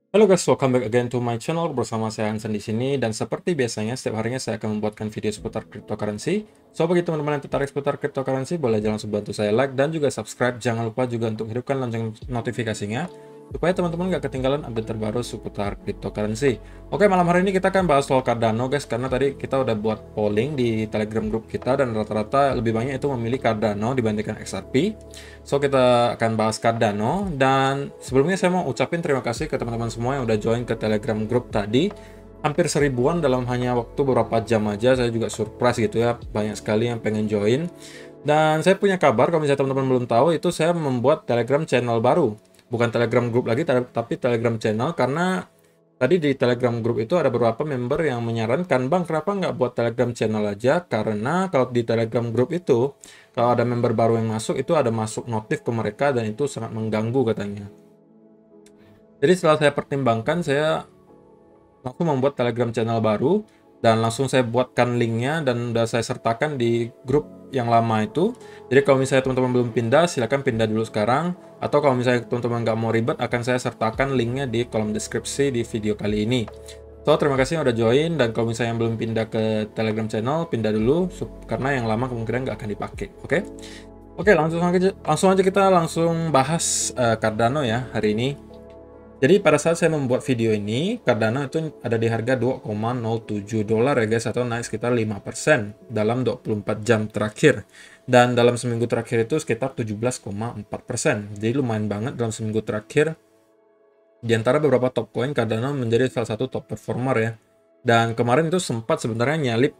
Halo guys, welcome back again to my channel. Bersama saya Hansen di sini, dan seperti biasanya setiap harinya saya akan membuatkan video seputar cryptocurrency. So bagi teman-teman yang tertarik seputar cryptocurrency, boleh langsung bantu saya like dan juga subscribe. Jangan lupa juga untuk hidupkan lonceng notifikasinya supaya teman-teman nggak ketinggalan update terbaru seputar cryptocurrency. Oke, malam hari ini kita akan bahas soal Cardano guys, karena tadi kita udah buat polling di Telegram group kita dan rata-rata lebih banyak itu memilih Cardano dibandingkan XRP. So kita akan bahas Cardano, dan sebelumnya saya mau ucapin terima kasih ke teman-teman semua yang udah join ke Telegram group tadi. Hampir 1000-an dalam hanya waktu beberapa jam aja. Saya juga surprise gitu ya, banyak sekali yang pengen join. Dan saya punya kabar, kalau misalnya teman-teman belum tahu, itu saya membuat Telegram channel baru. Bukan Telegram group lagi, tapi Telegram channel, karena tadi di Telegram group itu ada beberapa member yang menyarankan, Bang, kenapa nggak buat Telegram channel aja? Karena kalau di Telegram group itu, kalau ada member baru yang masuk, itu ada masuk notif ke mereka, dan itu sangat mengganggu katanya. Jadi setelah saya pertimbangkan, saya langsung membuat Telegram channel baru, dan langsung saya buatkan linknya, dan udah saya sertakan di grup yang lama itu. Jadi kalau misalnya teman-teman belum pindah, silahkan pindah dulu sekarang. Atau kalau misalnya teman-teman nggak mau ribet, akan saya sertakan linknya di kolom deskripsi di video kali ini. So, terima kasih yang udah join, dan kalau misalnya yang belum pindah ke Telegram channel, pindah dulu, karena yang lama kemungkinan nggak akan dipakai, oke? Oke, langsung aja kita langsung bahas Cardano ya hari ini. Jadi pada saat saya membuat video ini, Cardano itu ada di harga 2,07 dolar ya guys, atau naik sekitar 5% dalam 24 jam terakhir. Dan dalam seminggu terakhir itu sekitar 17,4%. Jadi lumayan banget dalam seminggu terakhir. Di antara beberapa top coin, Cardano menjadi salah satu top performer ya. Dan kemarin itu sempat sebenarnya nyalip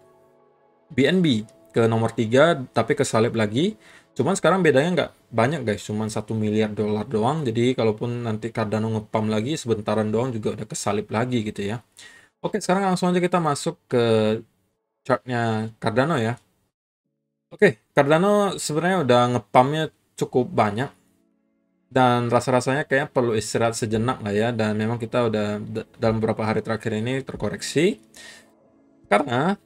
BNB ke nomor 3, tapi kesalip lagi. Cuman sekarang bedanya nggak banyak guys, cuman 1 miliar dolar doang. Jadi kalaupun nanti Cardano ngepam lagi, sebentaran doang juga udah kesalip lagi gitu ya. Oke, sekarang langsung aja kita masuk ke chartnya Cardano ya. Oke, Cardano sebenarnya udah ngepamnya cukup banyak, dan rasa-rasanya kayaknya perlu istirahat sejenak lah ya. Dan memang kita udah dalam beberapa hari terakhir ini terkoreksi, karena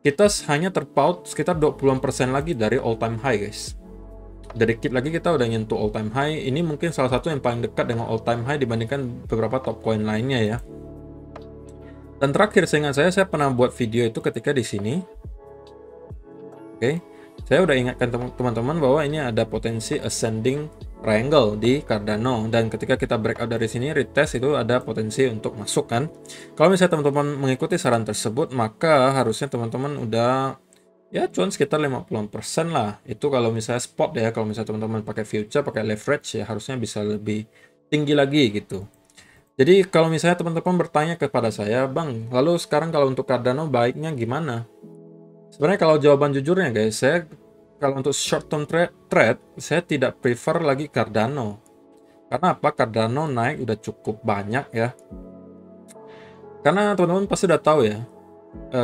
kita hanya terpaut sekitar 20% lagi dari all time high guys. Dikit lagi kita udah nyentuh all time high. Ini mungkin salah satu yang paling dekat dengan all time high dibandingkan beberapa top coin lainnya ya. Dan terakhir seingat saya pernah buat video itu ketika di sini. Oke, saya udah ingatkan teman-teman bahwa ini ada potensi ascending triangle di Cardano, dan ketika kita breakout dari sini retest itu ada potensi untuk masuk kan. Kalau misalnya teman-teman mengikuti saran tersebut, maka harusnya teman-teman udah ya cuan sekitar 50% lah. Itu kalau misalnya spot ya. Kalau misalnya teman-teman pakai future, pakai leverage ya, harusnya bisa lebih tinggi lagi gitu. Jadi kalau misalnya teman-teman bertanya kepada saya, Bang, lalu sekarang kalau untuk Cardano baiknya gimana? Sebenarnya kalau jawaban jujurnya guys, saya kalau untuk short term trade, saya tidak prefer lagi Cardano. Karena apa? Cardano naik udah cukup banyak ya. Karena teman-teman pasti udah tahu ya,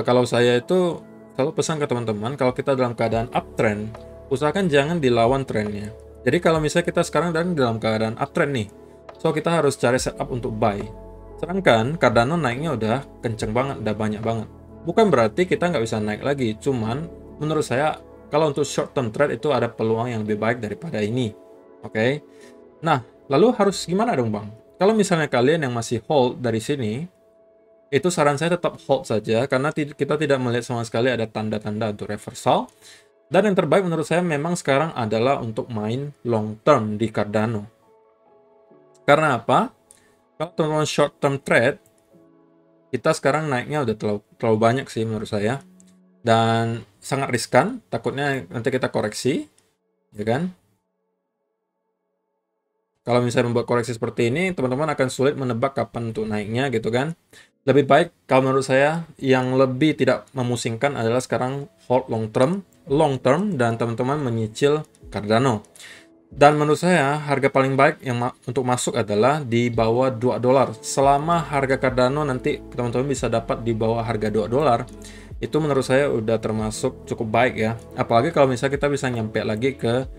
kalau saya itu selalu pesan ke teman-teman, kalau kita dalam keadaan uptrend, usahakan jangan dilawan trennya. Jadi kalau misalnya kita sekarang dalam keadaan uptrend nih, so kita harus cari setup untuk buy. Sedangkan Cardano naiknya udah kenceng banget, udah banyak banget. Bukan berarti kita nggak bisa naik lagi, cuman menurut saya kalau untuk short term trade itu ada peluang yang lebih baik daripada ini. Oke. Nah, lalu harus gimana dong Bang? Kalau misalnya kalian yang masih hold dari sini, itu saran saya tetap hold saja, karena kita tidak melihat sama sekali ada tanda-tanda untuk reversal. Dan yang terbaik menurut saya memang sekarang adalah untuk main long term di Cardano. Karena apa? Kalau teman-teman short term trade, kita sekarang naiknya udah terlalu banyak sih menurut saya. Dan sangat riskan, takutnya nanti kita koreksi, ya kan? Kalau misalnya membuat koreksi seperti ini, teman-teman akan sulit menebak kapan untuk naiknya gitu kan. Lebih baik kalau menurut saya yang lebih tidak memusingkan adalah sekarang hold long term, dan teman-teman menyicil Cardano. Dan menurut saya harga paling baik yang untuk masuk adalah di bawah 2 dolar. Selama harga Cardano nanti teman-teman bisa dapat di bawah harga 2 dolar, itu menurut saya udah termasuk cukup baik ya. Apalagi kalau misalnya kita bisa nyampe lagi ke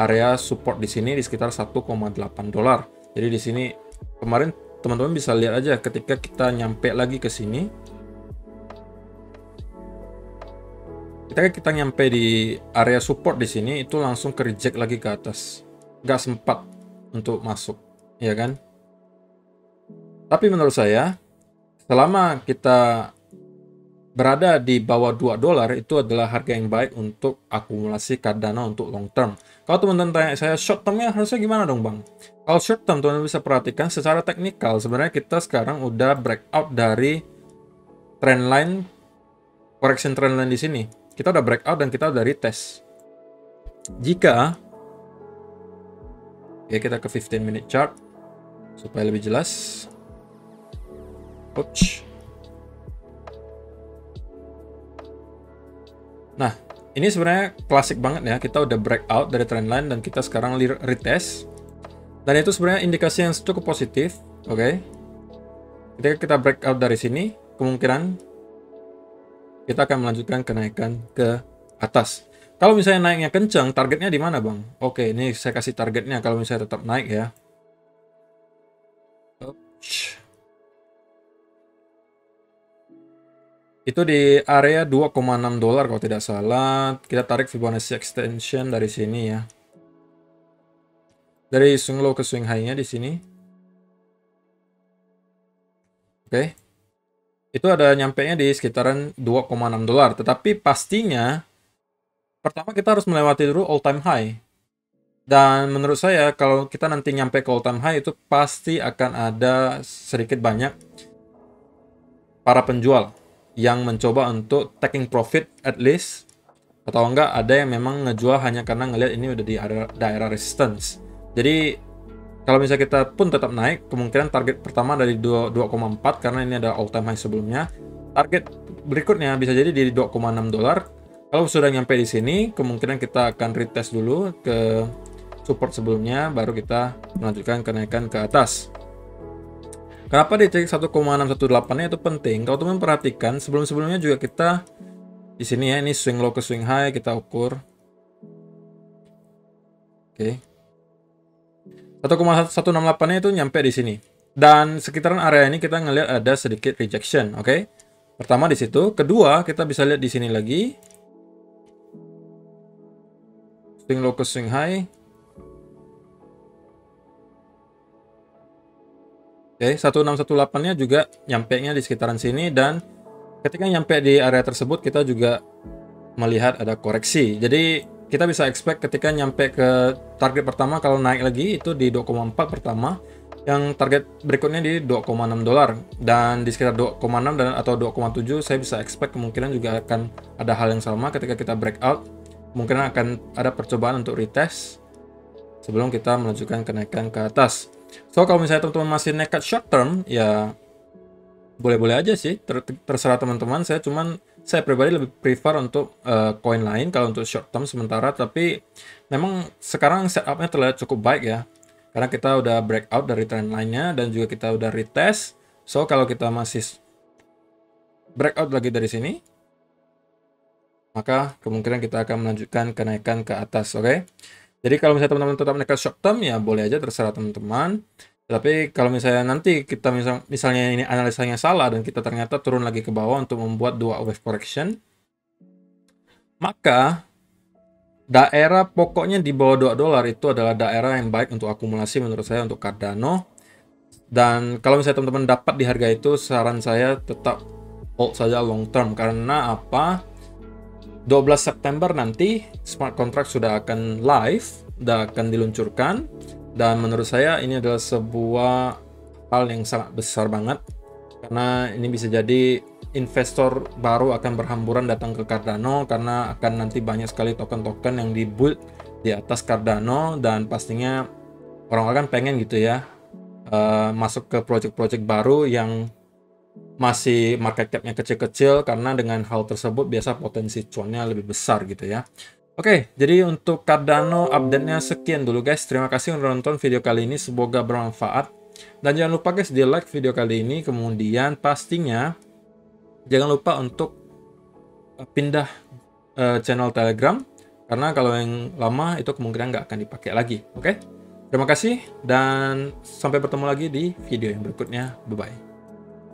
area support di sini di sekitar 1,8 dolar. Jadi di sini kemarin teman-teman bisa lihat aja ketika kita nyampe lagi ke sini. Kita nyampe di area support di sini, itu langsung ke reject lagi ke atas. Nggak sempat untuk masuk, ya kan? Tapi menurut saya, selama kita berada di bawah 2 dolar itu adalah harga yang baik untuk akumulasi Cardano untuk long term. Kalau teman-teman tanya saya short termnya harusnya gimana dong bang? Kalau short term teman-teman bisa perhatikan secara teknikal sebenarnya kita sekarang udah breakout dari trendline, correction trendline di sini. Kita udah breakout dan kita udah retest. Jika ya kita ke 15 minute chart supaya lebih jelas. Ouch. Nah, ini sebenarnya klasik banget ya. Kita udah breakout dari trendline dan kita sekarang retest. Dan itu sebenarnya indikasi yang cukup positif. Oke. Ketika kita breakout dari sini, kemungkinan kita akan melanjutkan kenaikan ke atas. Kalau misalnya naiknya kencang, targetnya di mana bang? Oke, ini saya kasih targetnya kalau misalnya tetap naik ya. Ouch. Itu di area 2,6 dolar kalau tidak salah. Kita tarik Fibonacci extension dari sini ya. Dari swing low ke swing high-nya di sini. Oke. Itu ada nyampe-nya di sekitaran 2,6 dolar. Tetapi pastinya pertama kita harus melewati dulu all time high. Dan menurut saya kalau kita nanti nyampe ke all time high itu pasti akan ada sedikit banyak para penjual yang mencoba untuk taking profit at least, atau enggak ada yang memang ngejual hanya karena ngelihat ini udah di daerah resistance. Jadi kalau misalnya kita pun tetap naik, kemungkinan target pertama dari 2,4 karena ini ada all time high sebelumnya. Target berikutnya bisa jadi di 2,6 dolar. Kalau sudah nyampe di sini, kemungkinan kita akan retest dulu ke support sebelumnya, baru kita melanjutkan kenaikan ke atas. Kenapa di titik 1,618-nya itu penting? Kalau teman perhatikan, sebelum-sebelumnya juga kita di sini ya, ini swing low ke swing high kita ukur. Oke. 1,168-nya itu nyampe di sini. Dan sekitaran area ini kita ngelihat ada sedikit rejection, oke? Pertama di situ, kedua kita bisa lihat di sini lagi. Swing low ke swing high. Oke, 1618-nya juga nyampe-nya di sekitaran sini, dan ketika nyampe di area tersebut kita juga melihat ada koreksi. Jadi kita bisa expect ketika nyampe ke target pertama kalau naik lagi itu di 2,4 pertama, yang target berikutnya di 2,6 dolar, dan di sekitar 2,6 dan atau 2,7 saya bisa expect kemungkinan juga akan ada hal yang sama ketika kita breakout. Kemungkinan akan ada percobaan untuk retest sebelum kita melanjutkan kenaikan ke atas. So, kalau misalnya teman-teman masih nekat short term, ya boleh-boleh aja sih, terserah teman-teman. Saya pribadi lebih prefer untuk koin lain kalau untuk short term sementara, tapi memang sekarang setupnya terlihat cukup baik ya. Karena kita udah breakout dari trend line-nya dan juga kita udah retest. So, kalau kita masih breakout lagi dari sini, maka kemungkinan kita akan melanjutkan kenaikan ke atas, oke? Jadi kalau misalnya teman-teman tetap nekat short term, ya boleh aja, terserah teman-teman. Tapi kalau misalnya nanti kita misalnya ini analisanya salah dan kita ternyata turun lagi ke bawah untuk membuat dua wave correction, maka daerah pokoknya di bawah 2 dolar itu adalah daerah yang baik untuk akumulasi menurut saya untuk Cardano. Dan kalau misalnya teman-teman dapat di harga itu, saran saya tetap hold saja long term. Karena apa? 12 September nanti smart contract sudah akan live, sudah akan diluncurkan, dan menurut saya ini adalah sebuah hal yang sangat besar banget, karena ini bisa jadi investor baru akan berhamburan datang ke Cardano, karena akan nanti banyak sekali token-token yang dibuild di atas Cardano, dan pastinya orang-orang pengen gitu ya masuk ke project-project baru yang masih market cap-nya kecil-kecil, karena dengan hal tersebut biasa potensi cuannya lebih besar gitu ya. Oke, jadi untuk Cardano update-nya sekian dulu guys. Terima kasih udah nonton video kali ini, semoga bermanfaat. Dan jangan lupa guys di like video kali ini, kemudian pastinya jangan lupa untuk pindah channel Telegram, karena kalau yang lama itu kemungkinan nggak akan dipakai lagi. Oke, terima kasih dan sampai bertemu lagi di video yang berikutnya. Bye-bye.